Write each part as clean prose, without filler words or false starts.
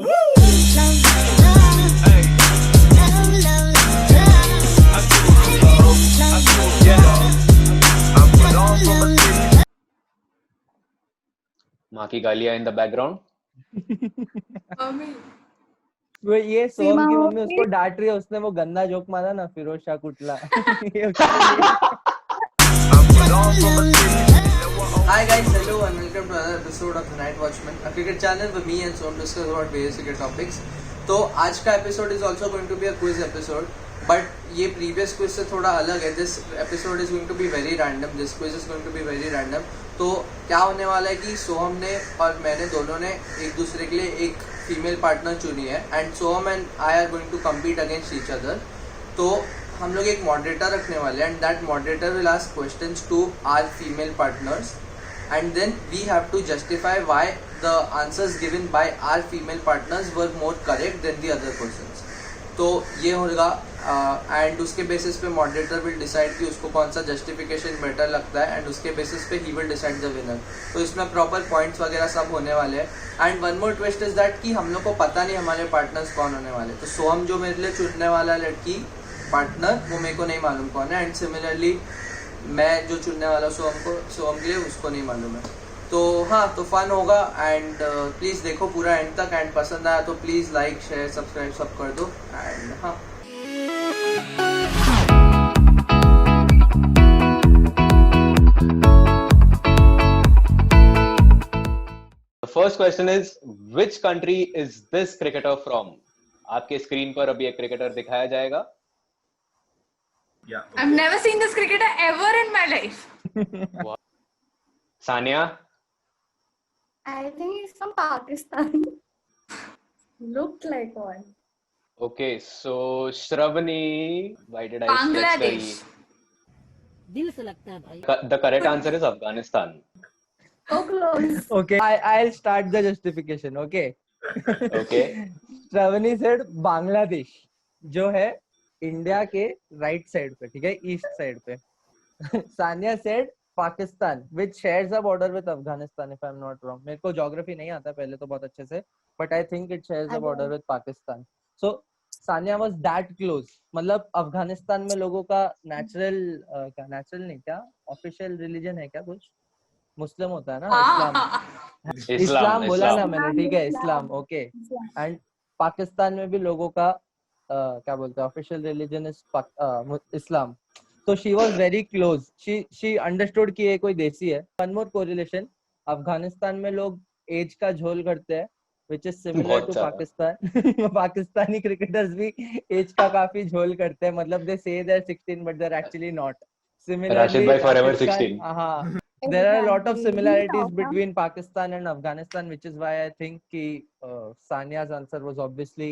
माँ की गालियां इन द बैकग्राउंड। वो ये सोहम की मम्मी उसको डांट रही है, उसने वो गंदा जोक मारा ना फिरोज शाह कुटला। ये उसके लिए। Hi guys, hello and welcome to another episode of The Night Watchman, a cricket channel where me and Soham discuss about various cricket topics. तो आज का episode is also going to be a quiz episode, but ये previous quiz से थोड़ा अलग है. This episode is going to be very random. This quiz is going to be very random. तो क्या होने वाला है कि सोहम ने और मैंने दोनों ने एक दूसरे के लिए एक फीमेल पार्टनर चुनी है and Soham and I are going to compete against each other. तो हम लोग एक मॉडरेटर रखने वाले हैं and that moderator will ask questions to our female partners and then we have to justify why the answers given by our female partners were more correct than the other persons. तो ये होगा and उसके basis पे moderator will decide कि उसको कौन सा justification better लगता है एंड उसके बेसिस पे he will decide the winner. तो इसमें प्रॉपर पॉइंट्स वगैरह सब होने वाले हैं and one more twist is that कि हम लोग को पता नहीं हमारे पार्टनर्स कौन होने वाले. तो सोहम जो मेरे लिए चुनने वाला लड़की पार्टनर वो मेरे को नहीं मालूम कौन है एंड सिमिलरली मैं जो चुनने वाला सोहम के लिए उसको नहीं मालूम है. तो हाँ, तो फन होगा एंड प्लीज़ देखो पूरा एंड तक एंड पसंद आया तो प्लीज़ लाइक शेयर सब्सक्राइब सब कर दो एंड हाँ. The first question is, which country is this cricketer from? आपके स्क्रीन पर अभी एक क्रिकेटर दिखाया जाएगा. Yeah. Okay. I've never seen this cricketer ever in my life. Sania. I think he's from Pakistan. Looked like one. Okay, so Shravani, why did I Bangladesh. दिल से लगता है भाई. The correct answer is Afghanistan. So close. Okay, I'll start the justification. Okay. Okay. Shravani said Bangladesh, जो है India के right side पे, ठीक है, ईस्ट साइड पे. Sania said Pakistan which shares a border with Afghanistan if I am not wrong. मेरे को geography नहीं आता पहले तो बहुत अच्छे से, but I think it shares a border with Pakistan. So Sania was that close. मतलब अफगानिस्तान में लोगों का नेचुरल नहीं, क्या ऑफिशियल रिलीजन है क्या कुछ? मुस्लिम होता है ना. इस्लाम बोला ना मैंने, ठीक है, इस्लाम. ओके. एंड पाकिस्तान में भी लोगों का क्या बोलते हैं, ऑफिशियल रिलीजन इज इस्लाम. तो she was very close. She understood कि ये कोई देसी है. वन मोर कोरिलेशन, अफगानिस्तान में लोग एज का झोल करते हैं which is similar to Pakistan. Pakistani cricketers भी एज का काफी झोल करते हैं. मतलब they say they are 16 but they are actually not. Rashid bhai forever 16. हाँ, there are a lot of similarities between Pakistan and Afghanistan, which is why I think कि Sania's answer was obviously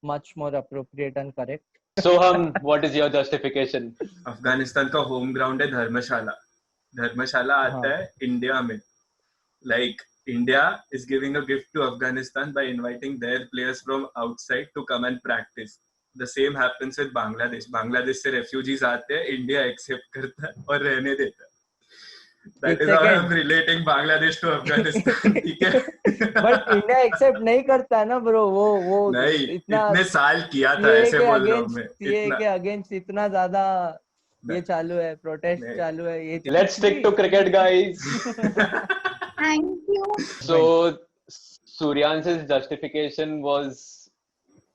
much more appropriate and correct. Soham, what is your justification? Afghanistan का home ground है धर्मशाला. धर्मशाला आता है India में. Like India is giving a gift to Afghanistan by inviting their players from outside to come and practice. The same happens with Bangladesh. Bangladesh से refugees आते हैं, India accept करता है और रहने देता है. That is how I'm relating Bangladesh to Afghanistan. ठीक है. But India accept नहीं करता है ना ब्रो. वो नहीं, इतना इतने साल किया था, ऐसे बोल रहा हूँ मैं. ये के अगेंस्ट इतना ज्यादा ये चालू है, प्रोटेस्ट चालू है. ये Let's stick to cricket, guys. Thank you. So Suryansh's justification was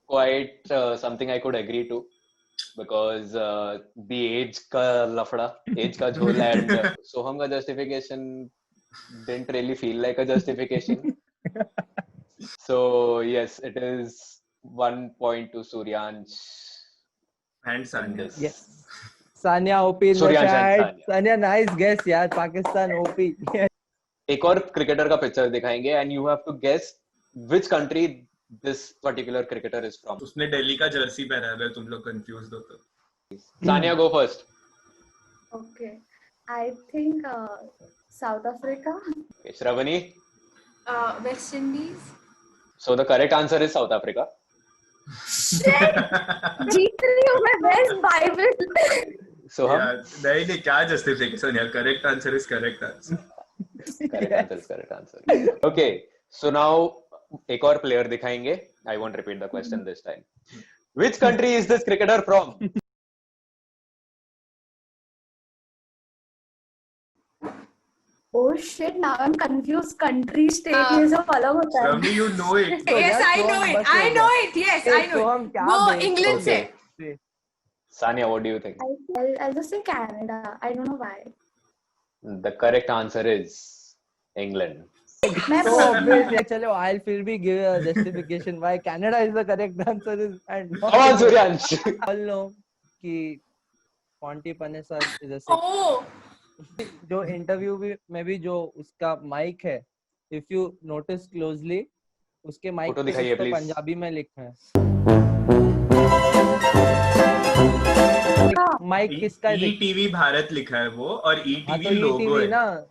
quite something I could agree to, because the age का लफड़ा, age का झोल, and Soham का justification didn't really feel like a justification. So yes, it is 1 point to Suryansh And Sanya. Yes. Sanya OP in the chat. Sanya, nice guess यार. Pakistan OP. एक और cricketer का picture दिखाएंगे and you have to guess which country this particular cricketer is from. उसने दिल्ली का Jersey पहना है, अगर तुम लोग कंफ्यूज हो तो. Sanya, go first. Okay. I think South Africa. Okay, Shravani. West Indies. So the correct answer is South Africa. Shit! जीत रही हूँ मैं. Where's Bible? Soham. नहीं क्या justification यार. Correct answer is correct answer. Correct answer is correct answer. Okay, so now एक और player दिखाएंगे I won't repeat the question this time. Which country is this cricketer from? Oh shit, now I'm confused. Country, state, ये सब अलग होता है. Shravani, you know it. Yes, I know Soham it. बस हो I गया. know it. Yes, I know Soham it. क्या वो बेइज्जती इंग्लैंड से. Okay. Sania, what do you think? I'll just say Canada. I don't know why. The correct answer is England. मैं So बोल obviously, चलो, I'll still be give a justification why Canada is the correct answer is and not Come on, England. Suryansh. All know कि Monty Panesar is a sick. Oh, जो interview में भी जो उसका mic है, if you notice closely, उसके mic photo पे दिखाइए, कुछ तो please. पंजाबी में लिखा है. माइक किसका है? ETV भारत लिखा है वो और हाँ ETV तो लोगो ईटीवी है. ना.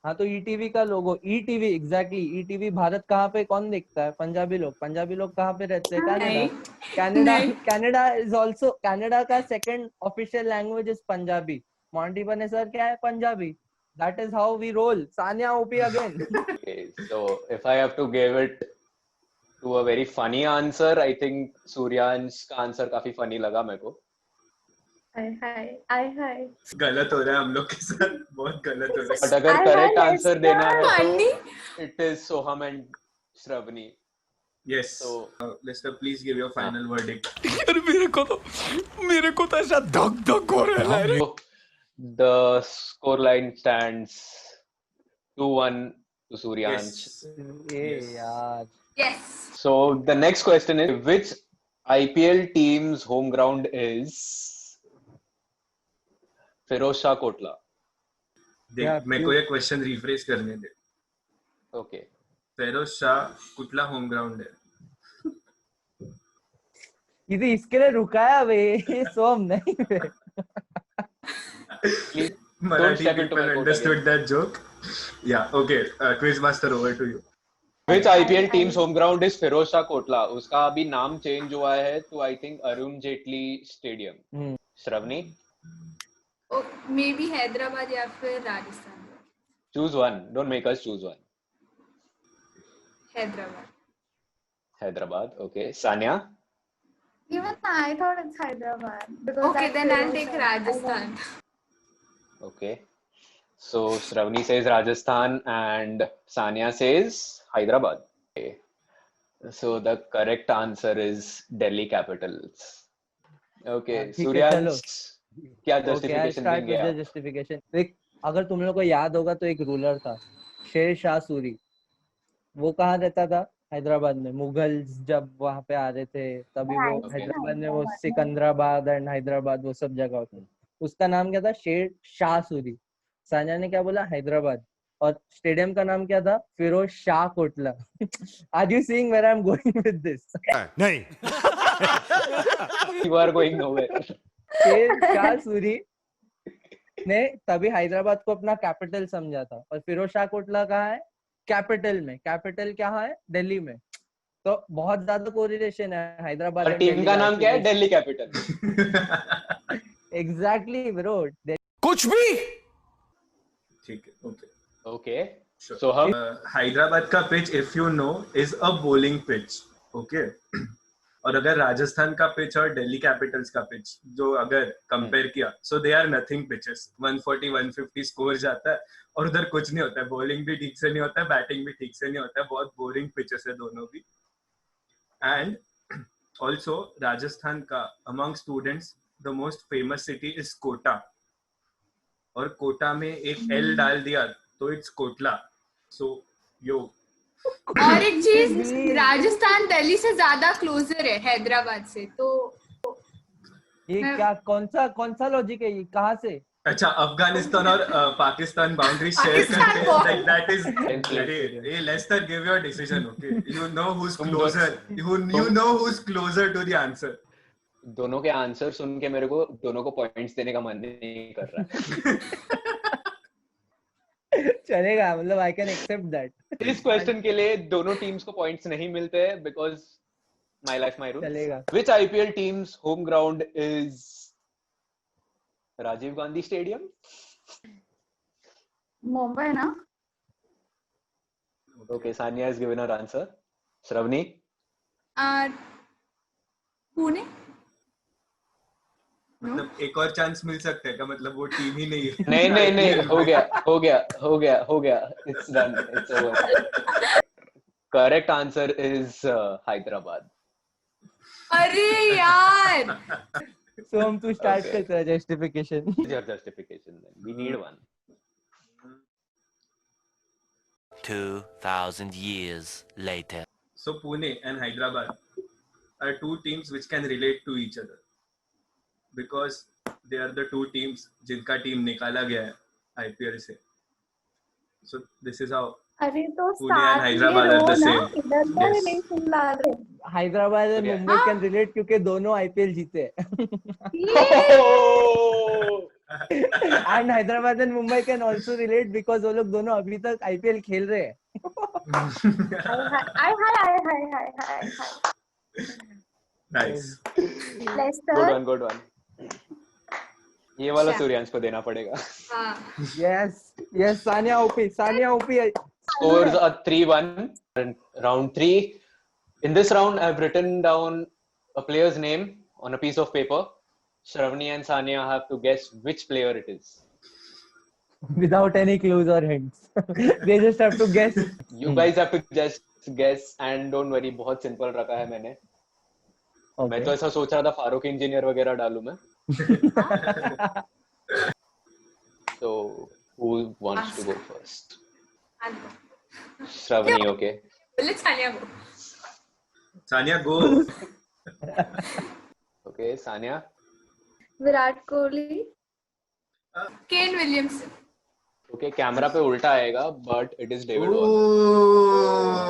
हाँ तो ईटीवी का logo. ETV exactly. ETV Bharat कहाँ पे कौन देखता है? पंजाबी लोग. पंजाबी लोग कहाँ पे रहते हैं? कनाडा. नहीं. कनाडा. नहीं. Canada is also. कनाडा का second official language is Punjabi. Monty Panesar क्या है? Punjabi. That is how we roll. Sania OP again. Okay, so if I have to give it to a very funny answer, I think Suryansh का answer काफी funny लगा मेरे को. हाय. गलत हो रहा है हम लोग के साथ. बहुत गलत हो रहा But है. अगर I correct had answer देना है Funny? तो it is Soham and Shravani. Yes. So- Lester, please give your final verdict. So, the score line stands 2-1 to Suryansh. Yes. A Yes. यार. Yes. So the next question is, which IPL team's home ground is Firoz Shah Kotla? देख Yeah, मेरे को ये question refresh करने दे. Okay. Feroz Shah Kotla home ground है. ये इसके लिए रुकाया वे. सोम नहीं वे. Please Marathi step into people my court understood that joke. Yeah, okay. Quiz master, over to you. Which IPL team's home ground is Firoz Shah Kotla? उसका अभी नाम चेंज हुआ है तो I think Arun Jaitley stadium. श्रवनी, Oh, maybe Hyderabad या फिर Rajasthan. choose one. Don't make us choose one. Hyderabad. Hyderabad. Okay. Sania. Even I thought it's Hyderabad. Because Okay, that then I'll Firoz take Shah- Rajasthan. Okay. So Shravani says Rajasthan and Sania says Hyderabad. Okay. So the correct answer is Delhi Capitals. Okay. ठीक है, चलो. Suryansh, क्या Okay, I'll justification start देंगे with the आप? justification. देख, अगर तुम लोग को याद होगा तो एक रूलर था, शेर शाह सूरी. वो कहाँ रहता था? हैदराबाद में. मुगल्स जब वहां पे आ रहे थे तभी वो Okay. हैदराबाद में वो सिकंदराबाद एंड हैदराबाद वो सब जगह होते हैं. उसका नाम क्या था? शेर शाह सूरी. सानिया ने क्या बोला? हैदराबाद. और स्टेडियम का नाम क्या था? Firoz Shah Kotla. Are you seeing where I am going with this? नहीं. You are going nowhere. Sher Shah Suri ने तभी हैदराबाद को अपना कैपिटल समझा था. और फिरोज शाह कोटला कहाँ है? कैपिटल में. कैपिटल कहाँ है? दिल्ली में. तो बहुत ज्यादा कोरिलेशन है हैदराबाद. और टीम का नाम क्या है? दिल्ली कैपिटल. Exactly bro. कुछ भी. ठीक है. Okay. Okay. Sure. So हम हैदराबाद का pitch, if you know, is a bowling pitch. Okay. और अगर राजस्थान का पिच और दिल्ली कैपिटल्स का पिच जो अगर कंपेयर किया, so they are nothing pitches. 140 150 score जाता है और उधर कुछ नहीं होता है. बॉलिंग भी ठीक से नहीं होता है, बैटिंग भी ठीक से नहीं होता है. बहुत बोरिंग पिचेस है दोनों भी. एंड ऑल्सो राजस्थान का among students the most famous city is Kota. और कोटा में एक एल डाल दिया तो इट्स कोटला. सो यो. और एक चीज, राजस्थान दिल्ली से ज्यादा क्लोजर है हैदराबाद से. तो ये क्या कौन सा लॉजिक है? ये कहाँ से? अच्छा, अफगानिस्तान और पाकिस्तान बाउंड्री शेयर करते हैं. Like that is. अरे Lester, give your decision. Okay, you know who is closer. You know who is closer to the answer. दोनों के आंसर सुन के मेरे को दोनों को पॉइंट्स देने का मन नहीं कर रहा है. चलेगा, मतलब आई कैन एक्सेप्ट दैट. इस क्वेश्चन के लिए दोनों टीम्स को पॉइंट्स नहीं मिलते हैं because my life my rules. चलेगा. Which IPL team's home ground is Rajiv Gandhi Stadium? Mumbai ना. Okay, Sania has given her answer. Shravani? Pune. मतलब एक और चांस मिल सकता है क्या? मतलब वो टीम ही नहीं है। नहीं नहीं नहीं, हो गया, it's done, it's over. Correct answer is Hyderabad. अरे यार। सोम तू स्टार्ट Okay. कर तेरा justification. Your justification then. We need one. 2,000 years later. So Pune and Hyderabad are two teams which can relate to each other because they are the two teams जिनका team निकाला गया है IPL से. So this is how अरे तो Pune and साथ में Hyderabad are रहो the ना, same. इधर का Yes. रिलेशन ला रहे। Hyderabad and Mumbai can relate क्योंकि दोनों आईपीएल जीते and Hyderabad and Mumbai can also relate because वो लोग दोनों अभी तक आईपीएल खेल रहे हैं। हाय Nice. लेस्टर। Good one. ये वाला अच्छा। सूर्यांश को देना पड़ेगा। हाँ। Yes Sania OP Scores are 3-1 in round 3. In this round, I've written down a player's name on a piece of paper. Shravani and Sania have to guess which player it is. without any clues or hints. They just have to guess. You guys have to just guess and don't worry, बहुत simple रखा है मैंने। मैं तो ऐसा सोच रहा था फारूक इंजीनियर वगैरह डालूं मैं। So who wants to go first? Shravani, okay. बोले सानिया को। Sania, go. Okay, Sania. Virat Kohli. Kane Williamson. Okay, camera पे उल्टा आएगा, but it is David Warner.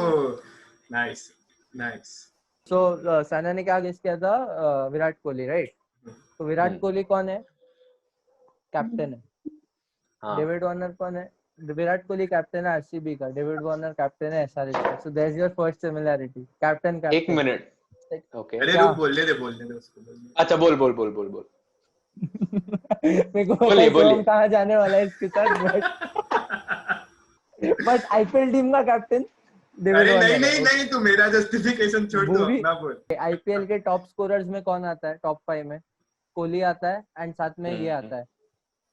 Oh, nice. So Sania ने क्या गेस किया था? विराट कोहली, राइट? तो विराट कोहली कौन है? कैप्टन है। हाँ। डेविड वार्नर कौन है? विराट कोहली कैप्टन है आरसीबी का, डेविड वार्नर कैप्टन है एसआरएच का। So there is your first similarity. Captain. एक मिनट। Okay. अरे क्या? रुक, बोलने दे उसको। अच्छा बोल। मेरे को बोलिए, पता है कहाँ जाने वाला है इसके साथ, बट आईपीएल टीम का कैप्टन डेविड अरे वार्नर। नहीं, तू मेरा जस्टिफिकेशन छोड़ दो, अपना बोल। आईपीएल के टॉप स्कोरर्स में कौन आता है? टॉप 5 में कोहली आता है एंड साथ में ये आता है,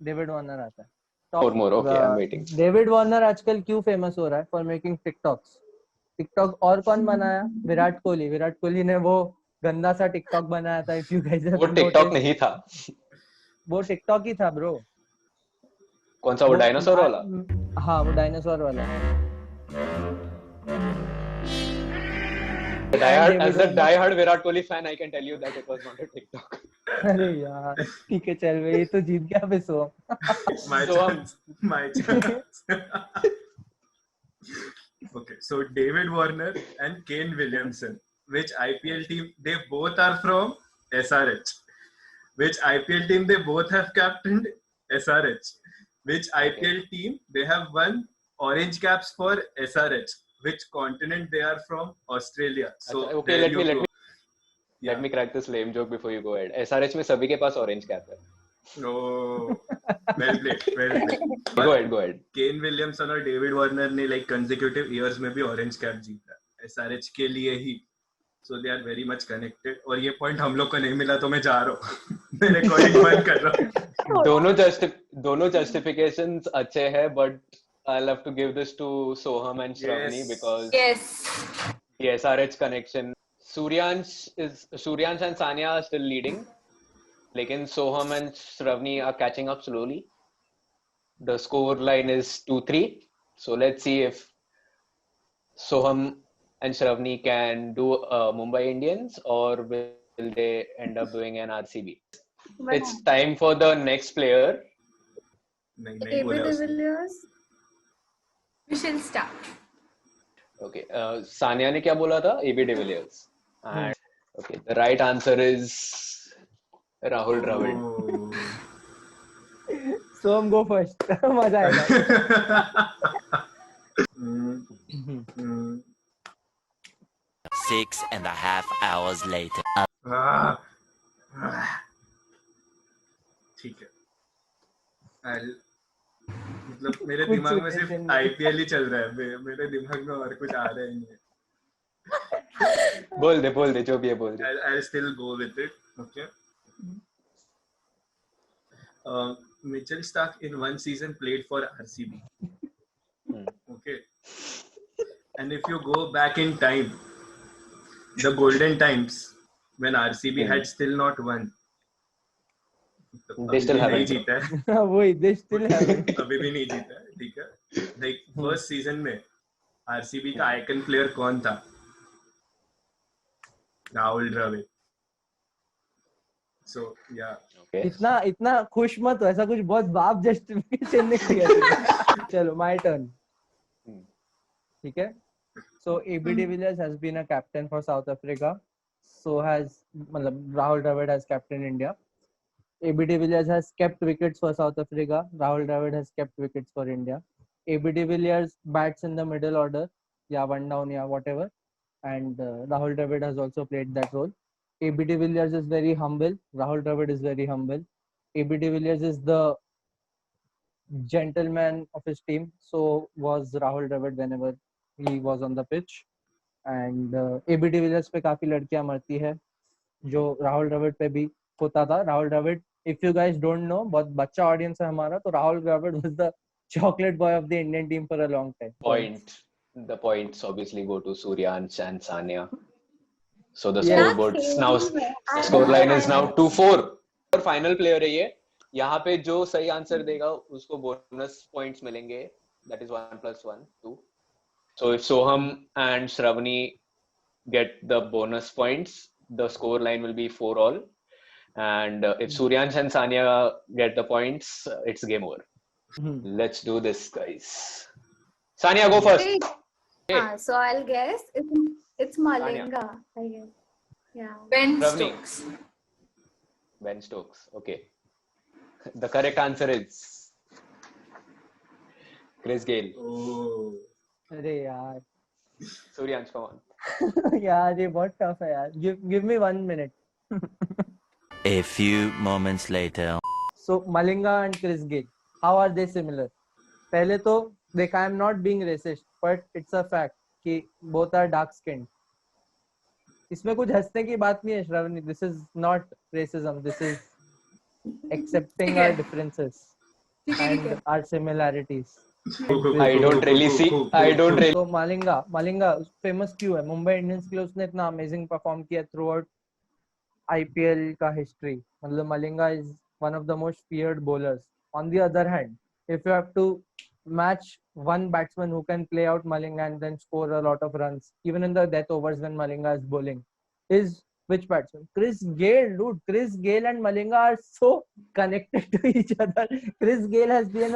डेविड वार्नर आता है। More. Okay, I'm waiting. David Warner आजकल क्यों फेमस हो रहा है? For making TikTok. और कौन बनाया? विराट कोहली ने वो गंदा सा टिकटॉक बनाया था। इफ यू गाइस वो टिकटॉक नहीं था। वो टिकटॉक ही था ब्रो। कौन सा? वो डायनासोर वाला? हाँ, वो डायनासोर वाला। As a die-hard Virat Kohli fan, I can tell you that it was not a TikTok. अरे यार ठीक है, चल भाई, तो जीत गया बे सोम। My chance. Okay, so David Warner and Kane Williamson, which IPL team they both are from? SRH. Which IPL team they both have captained? SRH. Which IPL team they have won orange caps for? SRH. Which continent they are from? Australia. So Okay, let me crack this lame joke before you go ahead. SRH में सभी के पास orange cap है। Oh, well played. Go ahead. Kane Williamson और David Warner ने like consecutive years में भी orange cap जीता SRH के लिए ही, so they are very much connected. और ये point हम लोग को नहीं मिला तो मैं जा रहा हूँ, मैं recording बंद कर रहा हूँ। दोनों justifications अच्छे हैं, but I'll have to give this to Soham and Shravani because the SRH connection. Suryansh and Sania are still leading. Lekin Soham and Shravani are catching up slowly. The score line is 2-3. So let's see if Soham and Shravani can do Mumbai Indians or will they end up doing an RCB. It's time for the next player. नहीं बोला उसने। Michelle Stark. Okay, Sania ने क्या बोला था? AB de Villiers. And okay, the right answer is Rahul Dravid. So हम go first. मजा आएगा। 6.5 hours later. ठीक है। मतलब मेरे दिमाग में सिर्फ IPL ही चल रहा है, मेरे दिमाग में और कुछ आ रहा ही नहीं है। बोल दे जो भी है बोल दे. I'll still go with it. Okay. Mitchell Stark in one season played for RCB. Okay. And if you go back in time, the golden times when RCB had still not won. They still अभी नहीं haven't. जीता है. वही they still haven't. अभी भी नहीं जीता है. ठीक है. Like first season में RCB का आइकन प्लेयर कौन था? Rahul Dravid. So yeah. Okay. इतना खुश मत हो, ऐसा कुछ बहुत बाप जस्टिफिकेशन नहीं किया. चलो my turn. ठीक है. So AB de Villiers has been a captain for South Africa. So has मतलब Rahul Dravid has captained India. AB de Villiers has kept wickets for South Africa. Rahul Dravid has kept wickets for India. AB de Villiers bats in the middle order, yeah, one down, yeah, whatever. And Rahul Dravid has also played that role. AB de Villiers is very humble. Rahul Dravid is very humble. AB de Villiers is the gentleman of his team. So was Rahul Dravid whenever he was on the pitch. And AB de Villiers पे काफी लड़कियां मरती है, जो राहुल द्रविड़ पे भी होता था. Rahul Dravid, if you guys don't know, बहुत बच्चा ऑडियंस है हमारा, तो Rahul Dravid was the chocolate boy of the Indian team for a long time. The points obviously go to Suryansh and Sania. So the Yeah. scoreboard now, the scoreline is now 2-4. और final player है ये. यहाँ पे जो सही answer देगा उसको bonus points मिलेंगे. That is 1 + 1, 2. So if Soham and Shravani get the bonus points, the score line will be 4-all. And if Suryansh and Sania get the points, it's game over. Let's do this, guys. Sania, go first. Hey. So I'll guess it's Malinga, I guess. Yeah. Ben Ravni. Stokes. Ben Stokes. Okay. The correct answer is Chris Gayle. Oh. अरे यार. Suryansh, come on. यार ये बहुत tough है यार. Give me 1 minute. A few moments later. So Malinga and Chris Gayle, how are they similar? पहले तो देख, I am not being racist, but it's a fact कि both are dark skinned. इसमें कुछ हंसने की बात नहीं है Shravani. This is not racism. This is accepting our differences and our similarities. I don't really see. तो मालिंगा फेमस क्यों है? मुंबई इंडियंस के लिए उसने इतना अमेजिंग परफॉर्म किया थ्रू आउट IPL का हिस्ट्री. मतलब Malinga is one of the most feared bowlers. On the other hand, if you have to match one batsman who can play out Malinga and then score a lot of runs, even in the death overs when Malinga is bowling, is which batsman? Chris Gayle, dude. Chris Gayle and Malinga are so connected to each other. Chris Gayle has been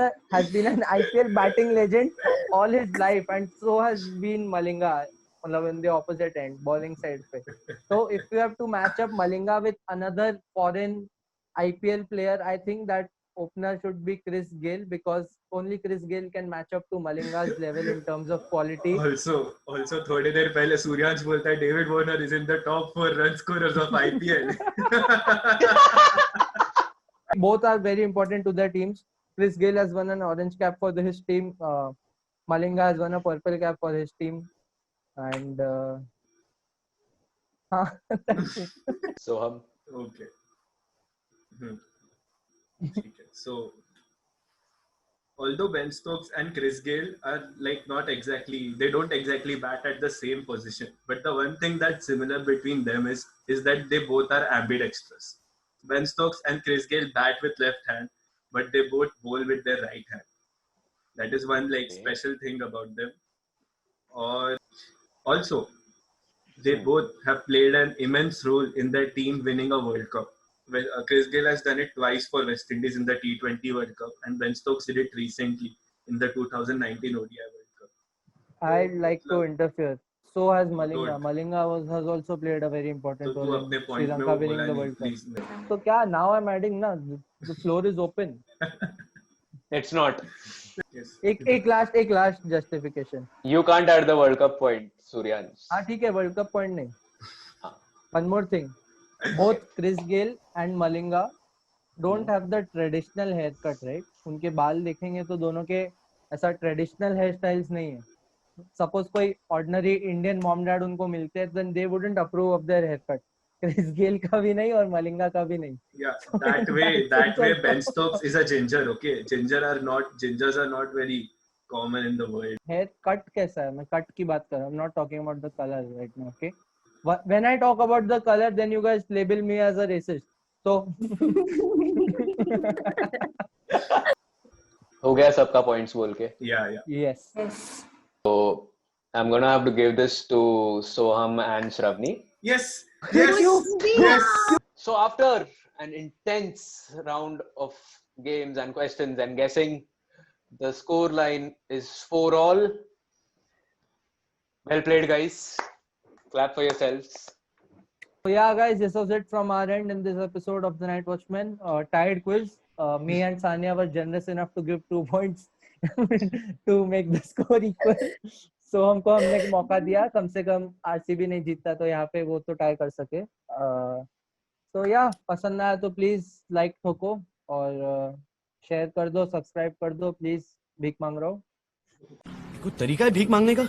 an IPL batting legend all his life, and so has been Malinga. मतलब in the opposite end, bowling side पे. So if you have to match up Malinga with another foreign IPL player, I think that opener should be Chris Gayle, because only Chris Gayle can match up to Malinga's level in terms of quality. Also थोड़ी देर पहले सूर्यांश बोलता है David Warner is in the top 4 run scorers of IPL. Both are very important to their teams. Chris Gayle has won an orange cap for his team. Malinga has won a purple cap for his team. And that's it. Soham. Okay. So, although Ben Stokes and Chris Gayle are like they don't exactly bat at the same position, but the one thing that's similar between them is that they both are ambidextrous. Ben Stokes and Chris Gayle bat with left hand, but they both bowl with their right hand. That is one special thing about them. Or also, they both have played an immense role in their team winning a World Cup. Well, Chris Gayle has done it twice for West Indies in the T20 World Cup, and Ben Stokes did it recently in the 2019 ODI World Cup. I'd like to interfere. So has Malinga. Don't. Malinga has also played a very important तो role तू in अपने Sri point में Lanka वो winning बोला the नहीं, World Cup. please. So क्या? Now I'm adding na. The floor is open. It's not. Yes. एक last justification. You can't add the World Cup point, Suryansh. हाँ ठीक है, World Cup point नहीं. हाँ. One more thing. Both Chris Gayle and Malinga don't have the traditional haircut, right? उनके बाल देखेंगे तो दोनों के ऐसा traditional hairstyles नहीं है. सपोज कोई ऑर्डिनरी इंडियन मॉम डैड उनको मिलते हैं, then they wouldn't approve of their haircut. Chris Gayle का भी नहीं और मलिंगा का भी नहीं. Yeah, that way Ben Stokes is a ginger, okay? Gingers are not very common in the world. Haircut कैसा है? मैं कट की बात कर रहा हूँ. I'm not talking about the color right now, okay? When I talk about the color, then you guys label me as a racist. So हो गया सबका पॉइंट्स बोल के. Yeah. yes. So I'm gonna have to give this to Soham and Shravani. Yes. So after an intense round of games and questions and guessing, the score line is 4-all. Well played, guys. Clap for yourselves. So yeah, guys, this was it from our end in this episode of the Night Watchman. Tied quiz. Me and Sanya were generous enough to give 2 points to make the score equal. So हमको हमने एक मौका दिया, कम से कम RCB नहीं जीतता तो यहाँ पे वो तो टाई कर सके. So yeah, पसंद आया तो प्लीज लाइक ठोको और शेयर कर दो, सब्सक्राइब कर दो प्लीज. भीख मांग रहा हूँ. कोई तरीका है भीख मांगने का?